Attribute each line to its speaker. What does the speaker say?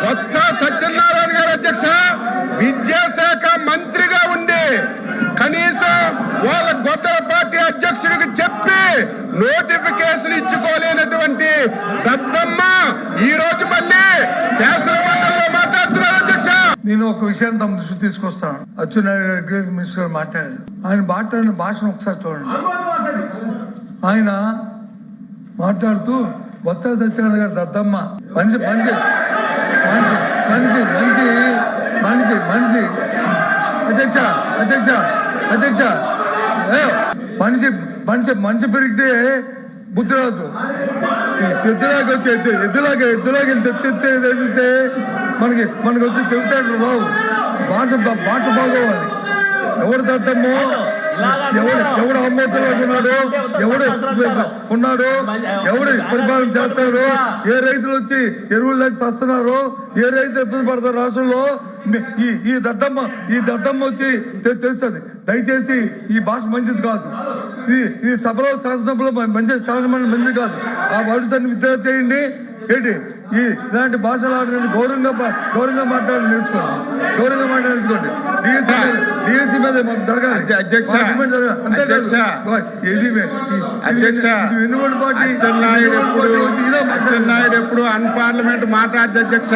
Speaker 1: కొత్త సత్యనారాయణ గారు అధ్యక్ష విద్యాశాఖ మంత్రిగా ఉండి కనీసం వాళ్ళ గొద్దల పార్టీ అధ్యక్షుడికి చెప్పి నోటిఫికేషన్ ఇచ్చుకోలేనటువంటి దత్తమ్మ ఈ రోజు మళ్ళీ శాసనమండలిలో మాట్లాడుతున్నారు అధ్యక్ష.
Speaker 2: నేను ఒక విషయాన్ని తమ దృష్టి తీసుకొస్తాను. అచ్చెన్నాయుడు గారు గ్రేట్ మినిస్టర్ గారు మాట్లాడారు. ఆయన మాట్లాడిన భాషను ఒకసారి చూడండి. ఆయన మాట్లాడుతూ బొత్స సత్యనారాయణ గారు దద్దమ్మ మనిషి మనిషి మనిషి మనిషి మనిషి మనిషి అధ్యక్ష అధ్యక్ష అధ్యక్ష మనిషి మనిషి మనిషి పెరిగితే బుద్ధి రాదు. ఎద్దులాగా వచ్చి ఎద్దులాగా ఎత్తితే మనకి వచ్చి తెలుగుతాడు రావు. భాష బాగోవాలి. ఎవరు దద్దమ్మో ఎవడు అమ్మోతులాగా ఉన్నాడు ఎవడు పరిపాలన చేస్తాడు, ఏ రైతులు వచ్చి ఎరువులు లేక వస్తున్నారు, ఏ రైతులు ఇబ్బంది పడతారు రాష్ట్రంలో. ఈ దద్దమ్మ వచ్చి తెలుస్తుంది. దయచేసి ఈ భాష మంచిది కాదు. ఈ సభలో శాసనసభలో మంచిది కాదు. ఆ వాటిని విద్యార్థి చేయండి. ఏంటి ఇలాంటి భాషలు ఆడడానికి గౌరవంగా మాట్లాడి నేర్చుకోండి. డిఎస్సీ మీద మాకు జరగాలి.
Speaker 1: అచ్చెన్నాయుడు ఎప్పుడు అన్పార్లమెంట్ మాట్లాడదు అధ్యక్ష.